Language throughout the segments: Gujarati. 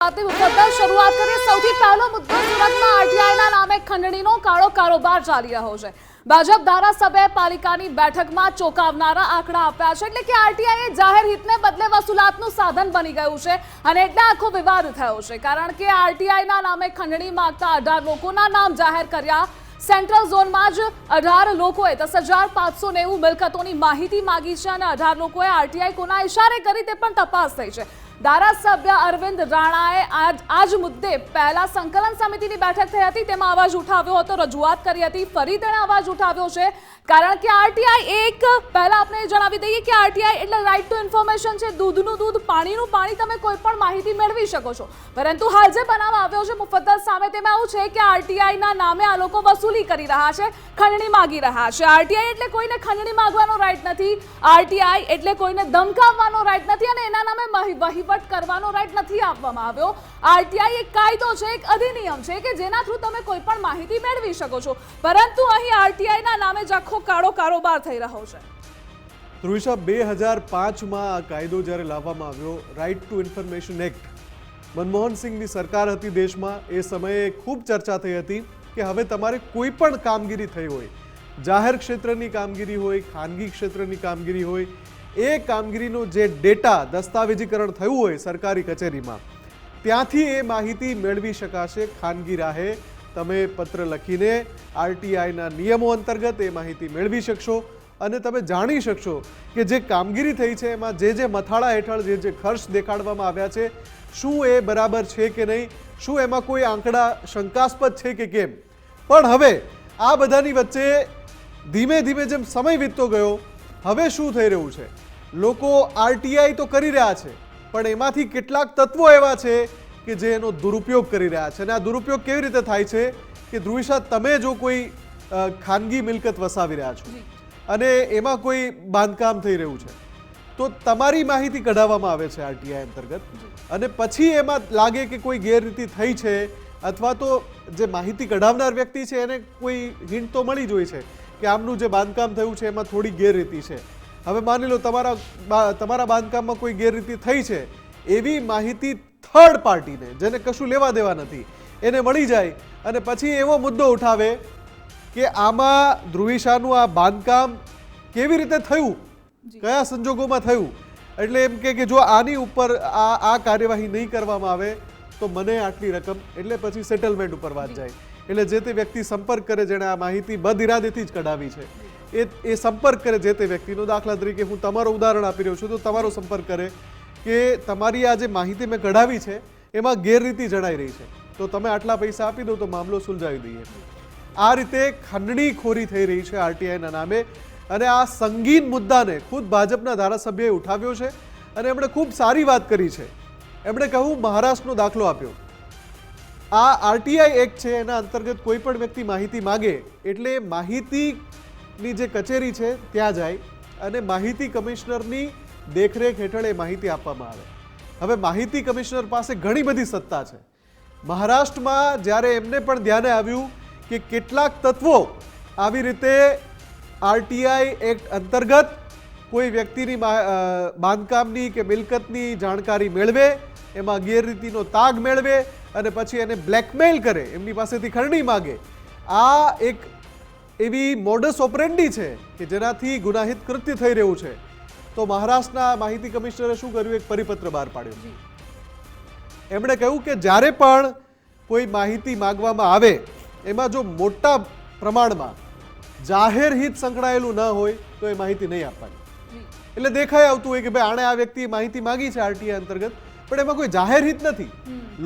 શરૂઆત કરીએ સૌથી પહેલો મુદ્દો સુરતમાં આરટીઆઈના નામે ખંડણીનો કાળો કારોબાર ચાલી રહ્યો છે। ભાજપ ધારાસભ્ય પાલિકાની બેઠકમાં ચોંકાવનારા આંકડા આપ્યા છે, એટલે કે આરટીઆઈ જાહેર હિતને બદલે વસૂલાતનું સાધન બની ગયું છે અને એટલે આખો વિવાદ થયો છે, કારણ કે આરટીઆઈના નામે ખંડણી માંગતા 18 લોકોના નામ જાહેર કર્યા। સેન્ટ્રલ ઝોનમાં જ 18 લોકોએ 10,590 મિલકતોની માહિતી માંગી છે અને 18 લોકોએ આરટીઆઈ કોના ઇશારે કરી તે પણ તપાસ થઈ છે। ધારાસભ્ય અરવિંદ રાણાએ આજ મુદ્દે પહેલા સંકલન સમિતિની બેઠક થઈ હતી, તેમાં અવાજ ઉઠાવ્યો હતો, રજૂઆત કરી હતી, ફરી તેણે અવાજ ઉઠાવ્યો છે, કારણ કે આરટીઆઈ એક પહેલા આપણે જણાવી દઈએ કે આરટીઆઈ એટલે રાઇટ ટુ ઇન્ફોર્મેશન છે। દૂધનું દૂધ, પાણીનું પાણી, તમે કોઈ પણ માહિતી મેળવી શકો છો, પરંતુ હાલ જે બનાવ આવ્યો છે મુફદ્દલ સામે, તેમાં એવું છે કે આરટીઆઈના નામે આ લોકો વસૂલી કરી રહ્યા છે, ખંડણી માંગી રહ્યા છે। આરટીઆઈ એટલે કોઈને ખંડણી માંગવાનો રાઇટ નથી, આરટીઆઈ એટલે કોઈને ધમકાવવાનો રાઇટ નથી અને એના નામે વહીવટ કરવાનો રાઇટ નથી આપવામાં આવ્યો। આરટીઆઈ એક કાયદો છે, એક અધિનિયમ છે કે જેના થ્રુ તમે કોઈ પણ માહિતી મેળવી શકો છો, પરંતુ અહીં આરટીઆઈના નામે જ આખો કાળો કારોબાર થઈ રહ્યો છે। ધ્રુવિશા, 2005માં આ કાયદો જ્યારે લાવવામાં આવ્યો, right to information act, Manmohan સિંહની સરકાર હતી દેશમાં, એ સમયે ખૂબ ચર્ચા થઈ હતી કે હવે તમારે કોઈ પણ કામગીરી થઈ હોય, જાહેર ક્ષેત્રની કામગીરી હોય, ખાનગી ક્ષેત્રની કામગીરી હોય, એ કામગીરીનો જે ડેટા દસ્તાવેજીકરણ થયું હોય સરકારી કચેરીમાં, ત્યાંથી એ માહિતી મેળવી શકાશે। ખાનગી રાહે તમે પત્ર લખીને આરટીઆઈના નિયમો અંતર્ગત એ માહિતી મેળવી શકશો અને તમે જાણી શકશો કે જે કામગીરી થઈ છે એમાં જે મથાળા હેઠળ જે ખર્ચ દેખાડવામાં આવ્યા છે, શું એ બરાબર છે કે નહીં, શું એમાં કોઈ આંકડા શંકાસ્પદ છે કે કેમ। પણ હવે આ બધાની વચ્ચે ધીમે ધીમે જેમ સમય વીતતો ગયો, હવે શું થઈ રહ્યું છે, લોકો આરટીઆઈ તો કરી રહ્યા છે, પણ એમાંથી કેટલાક તત્વો એવા છે કે જે એનો દુરુપયોગ કરી રહ્યા છે। અને આ દુરુપયોગ કેવી રીતે થાય છે કે ધ્રુવિશા, તમે જો કોઈ ખાનગી મિલકત વસાવી રહ્યા છો અને એમાં કોઈ બાંધકામ થઈ રહ્યું છે, તો તમારી માહિતી કઢાવવામાં આવે છે આરટીઆઈ અંતર્ગત, અને પછી એમાં લાગે કે કોઈ ગેરરીતિ થઈ છે અથવા તો જે માહિતી કઢાવનાર વ્યક્તિ છે એને કોઈ હિન્ટ તો મળી જ હોય છે કે આમનું જે બાંધકામ થયું છે એમાં થોડી ગેરરીતિ છે। હવે માની લો તમારા બાંધકામમાં કોઈ ગેરરીતિ થઈ છે, એવી માહિતી થર્ડ પાર્ટીને, જેને કશું લેવા દેવા નથી, એને મળી જાય અને પછી એવો મુદ્દો ઉઠાવે કે આમાં ધ્રુવિશાનું આ બાંધકામ કેવી રીતે થયું, કયા સંજોગોમાં થયું, એટલે એમ કે જો આની ઉપર આ કાર્યવાહી નહીં કરવામાં આવે તો મને આટલી રકમ, એટલે પછી સેટલમેન્ટ ઉપર વાત જાય। એટલે જે તે વ્યક્તિ સંપર્ક કરે જેણે આ માહિતી બદઇરાદેથી જ કઢાવી છે, એ સંપર્ક કરે જે તે વ્યક્તિનો। દાખલા તરીકે હું તમારો ઉદાહરણ આપી રહ્યો છું, તો તમારો સંપર્ક કરે કે તમારી આ જે માહિતી મેં કઢાવી છે એમાં ગેરરીતિ જણાઈ રહી છે, તો તમે આટલા પૈસા આપી દો તો મામલો સુલઝાવી દઈએ। આ રીતે ખંડણીખોરી થઈ રહી છે આરટીઆઈના નામે, અને આ સંગીન મુદ્દાને ખુદ ભાજપના ધારાસભ્યએ ઉઠાવ્યો છે અને એમણે ખૂબ સારી વાત કરી છે। એમણે કહ્યું, મહારાષ્ટ્રનો દાખલો આપ્યો, આ આરટીઆઈ એક્ટ છે એના અંતર્ગત કોઈ પણ વ્યક્તિ માહિતી માગે એટલે માહિતીની જે કચેરી છે ત્યાં જાય અને માહિતી કમિશનરની દેખરેખ હેઠળ એ માહિતી આપવામાં આવે। હવે માહિતી કમિશનર પાસે ઘણી બધી સત્તા છે। મહારાષ્ટ્રમાં જ્યારે એમને પણ ધ્યાને આવ્યું કે કેટલાક તત્વો આવી રીતે આરટીઆઈ એક્ટ અંતર્ગત કોઈ વ્યક્તિની બાંધકામની કે મિલકતની જાણકારી મેળવે, એમાં ગેરરીતિનો તાગ મેળવે અને પછી એને બ્લેકમેલ કરે, એમની પાસેથી ખંડણી માગે, આ એક એવી મોડસ ઓપરેન્ડી છે કે જેનાથી ગુનાહિત કૃત્ય થઈ રહ્યું છે। તો મહારાષ્ટ્રના માહિતી કમિશનરે શું કર્યું, એક પરિપત્ર બહાર પાડ્યો। એમણે કહ્યું કે જ્યારે પણ કોઈ માહિતી માંગવામાં આવે એમાં જો મોટા પ્રમાણમાં જાહેર હિત સંકળાયેલું ન હોય તો એ માહિતી નહીં આપવાની। એટલે દેખાઈ આવતું હોય કે ભાઈ આણે આ વ્યક્તિએ માહિતી માંગી છે આરટીઆઈ અંતર્ગત, પણ એમાં કોઈ જાહેર હિત નથી,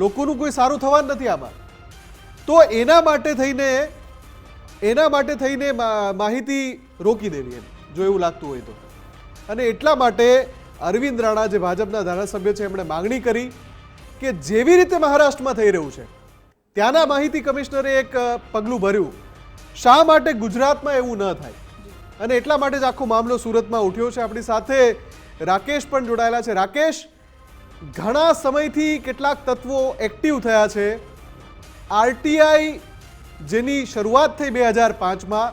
લોકોનું કોઈ સારું થવાનું નથી આમાં, તો એના માટે થઈને માહિતી રોકી દેવી એમ, જો એવું લાગતું હોય તો। અને એટલા માટે અરવિંદ રાણા, જે ભાજપના ધારાસભ્ય છે, એમણે માંગણી કરી કે જેવી રીતે મહારાષ્ટ્રમાં થઈ રહ્યું છે ત્યાંના માહિતી કમિશનરે એક પગલું ભર્યું, શા માટે ગુજરાતમાં એવું ન થાય, અને એટલા માટે જ આખો મામલો સુરતમાં ઉઠ્યો છે। આપણી સાથે રાકેશ પણ જોડાયેલા છે। રાકેશ, ઘણા સમયથી કેટલાક તત્વો એક્ટિવ થયા છે। આરટીઆઈ જેની શરૂઆત થઈ 2005માં,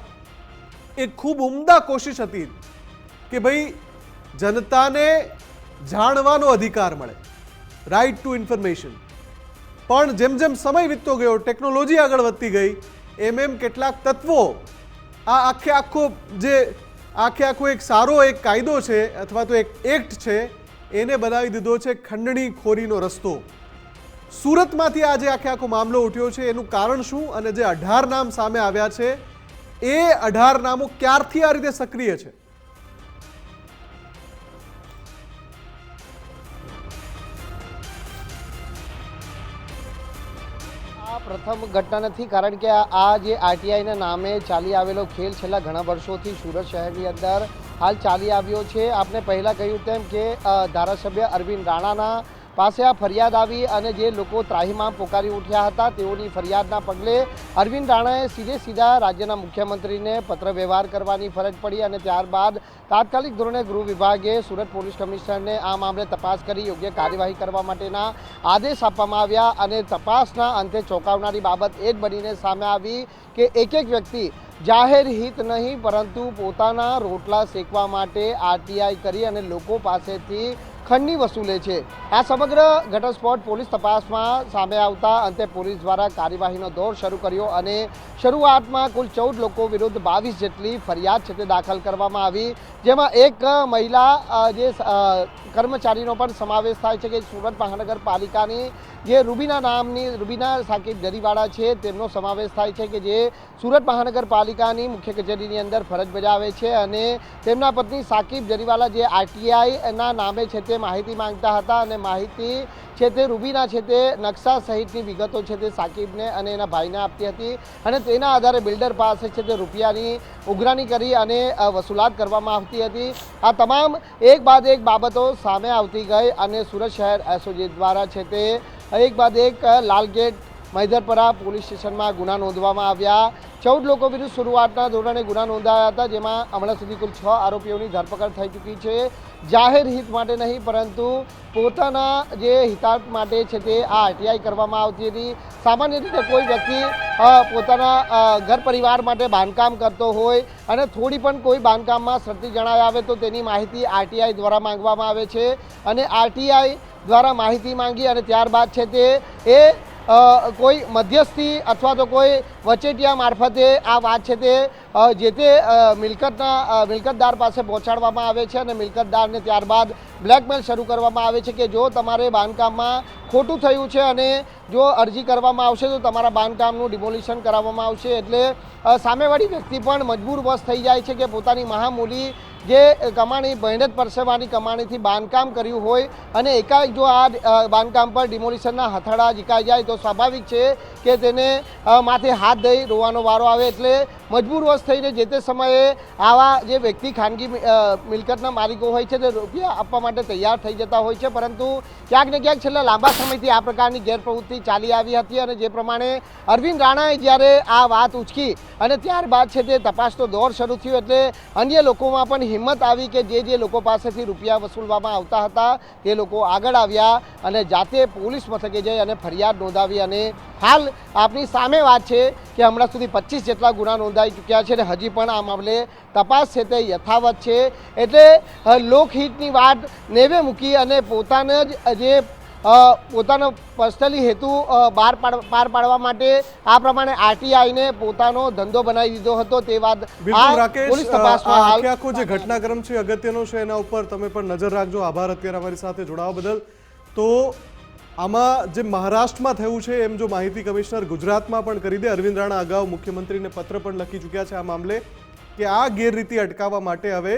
એક ખૂબ ઉમદા કોશિશ હતી કે ભાઈ જનતાને જાણવાનો અધિકાર મળે, રાઇટ ટુ ઇન્ફોર્મેશન, પણ જેમ જેમ સમય વીતતો ગયો, ટેકનોલોજી આગળ વધતી ગઈ, એમ કેટલાક તત્વો આ આખો એક સારો એક કાયદો છે અથવા તો એક એક્ટ છે એને બનાવી દીધો છે ખંડણીખોરીનો રસ્તો. સુરતમાંથી આજે આખો મામલો ઉઠ્યો છે. એનું કારણ શું અને જે 18 નામ સામે આવ્યા છે એ 18 નામો ક્યારથી આ રીતે સક્રિય છે? આ પ્રથમ ઘટના નથી, કારણ કે આ જે આરટીઆઈના નામે ચાલી આવેલો ખેલ છેલ્લા ઘણા વર્ષોથી સુરત શહેરની અંદર હાલ ચાલી આવ્યો છે. આપણે પહેલાં કહ્યું તેમ કે ધારાસભ્ય અરવિંદ રાણાના પાસે આ ફરિયાદ આવી અને જે લોકો ત્રાહિમામ પોકારી ઉઠ્યા હતા તેઓની ફરિયાદના પગલે અરવિંદ રાણાએ સીધા રાજ્યના મુખ્યમંત્રીને પત્ર વ્યવહાર કરવાની ફરજ પડી અને ત્યારબાદ તાત્કાલિક ધોરણે ગૃહ વિભાગે સુરત પોલીસ કમિશનરને આ મામલે તપાસ કરી યોગ્ય કાર્યવાહી કરવા માટેના આદેશ આપવામાં આવ્યા અને તપાસના અંતે ચોંકાવનારી બાબત એ જ બનીને સામે આવી કે એક વ્યક્તિ જાહેર હિત નહીં પરંતુ પોતાના રોટલા શેકવા માટે આરટીઆઈ કરી અને લોકો પાસેથી ખંડની વસૂલે છે. આ સમગ્ર ઘટસ્ફોટ પોલીસ તપાસમાં સામે આવતા અંતે પોલીસ દ્વારા કાર્યવાહીનો દોર શરૂ કર્યો અને શરૂઆતમાં કુલ 14 લોકો વિરુદ્ધ 22 જેટલી ફરિયાદ છે તે દાખલ કરવામાં આવી, જેમાં એક મહિલા જે કર્મચારીનો પણ સમાવેશ થાય છે કે સુરત મહાનગરપાલિકાની જે રૂબીના સાકિબ જરીવાલા છે તેમનો સમાવેશ થાય છે કે જે સુરત મહાનગરપાલિકાની મુખ્ય કચેરીની અંદર ફરજ બજાવે છે અને તેમના પત્ની સાકિબ જરીવાલા જે આરટીઆઈના નામે છે તે માહિતી માંગતા હતા અને માહિતી છે તે રૂબીના છે તે નકશા સહિતની વિગતો છે તે સાકિબને અને એના ભાઈને આપતી હતી અને તેના આધારે બિલ્ડર પાસે છે તે રૂપિયાની ઉઘરાણી કરી અને વસૂલાત કરવામાં આવતી હતી. આ તમામ એક બાદ એક બાબતો સામે આવતી ગઈ અને સુરત શહેર એસઓજી દ્વારા છે તે એક બાદ એક લાલગેટ મૈદરપરા પોલીસ સ્ટેશનમાં ગુના નોંધવામાં આવ્યા. 14 લોકો વિરુદ્ધ શરૂઆતના ધોરણે ગુના નોંધાયા હતા, જેમાં હમણાં સુધી કુલ 6 આરોપીઓની ધરપકડ થઈ ચૂકી છે. જાહેર હિત માટે નહીં પરંતુ પોતાના જે હિતાર્થ માટે છે તે આ આરટીઆઈ કરવામાં આવતી હતી. સામાન્ય રીતે કોઈ વ્યક્તિ પોતાના ઘર પરિવાર માટે બાંધકામ કરતો હોય અને થોડી પણ કોઈ બાંધકામમાં શરતી જણાય આવે તો તેની માહિતી આરટીઆઈ દ્વારા માંગવામાં આવે છે અને આરટીઆઈ દ્વારા માહિતી માંગી અને ત્યારબાદ છે તે કોઈ મધ્યસ્થી અથવા તો કોઈ વચેટિયા મારફતે આ વાત છે તે જે તે મિલકતદાર પાસે પહોંચાડવામાં આવે છે અને મિલકતદારને ત્યારબાદ બ્લેકમેલ શરૂ કરવામાં આવે છે કે જો તમારે બાંધકામમાં ખોટું થયું છે અને જો અરજી કરવામાં આવશે તો તમારા બાંધકામનું ડિમોલિશન કરાવવામાં આવશે. એટલે સામેવાળી વ્યક્તિ પણ મજબૂર વશ થઈ જાય છે કે પોતાની મહામૂલી જે કમાણી મહેનત પરસેવાની કમાણીથી બાંધકામ કર્યું હોય અને એકાએક જો આ બાંધકામ પર ડિમોલિશનના હથાળા ઝીકાઈ જાય તો સ્વાભાવિક છે કે તેને માથે હાથ દઈ રોવાનો વારો આવે. એટલે મજબૂર વશ થઈને જે તે સમયે આવા જે વ્યક્તિ ખાનગી મિલકતના માલિકો હોય છે તે રૂપિયા આપવા માટે તૈયાર થઈ જતા હોય છે, પરંતુ ક્યાંક ને ક્યાંક છેલ્લા લાંબા સમયથી આ પ્રકારની ગેરપ્રવૃત્તિ ચાલી આવી હતી અને જે પ્રમાણે અરવિંદ રાણાએ જ્યારે આ વાત ઉચકી અને ત્યારબાદ છે તે તપાસનો દોર શરૂ થયો એટલે અન્ય લોકોમાં પણ હિંમત આવી કે જે લોકો પાસેથી રૂપિયા વસૂલવામાં આવતા હતા તે લોકો આગળ આવ્યા અને જાતે પોલીસ મથકે જઈ અને ફરિયાદ નોંધાવી અને હાલ આપની સામે વાત છે કે હમણાં સુધી 25 જેટલા ગુના નોંધાઈ ચૂક્યા છે અને હજી પણ આ મામલે તપાસ છે તે યથાવત છે. એટલે લોકહિતની વાત નેવે મૂકી અને પોતાને જે પોતાનો પર્સનલી હેતુ પાર પાડવા માટે આ પ્રમાણે આરટીઆઈને પોતાનો ધંધો બનાવી દીધો હતો તે વાત પોલીસ તપાસમાં હાલ આખો જે ઘટનાક્રમ છે અગત્યનો છે, એના ઉપર તમે પણ નજર રાખજો. આભાર અત્યારે અમારી સાથે જોડાવા બદલ. તો આમાં જે મહારાષ્ટ્રમાં થયું છે એમ જો માહિતી કમિશનર ગુજરાતમાં પણ કરી દે. અરવિંદ રાણા અગાઉ મુખ્યમંત્રીને પત્ર પણ લખી ચૂક્યા છે આ મામલે કે આ ગેરરીતિ અટકાવવા માટે હવે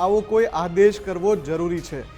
આવો કોઈ આદેશ કરવો જરૂરી છે.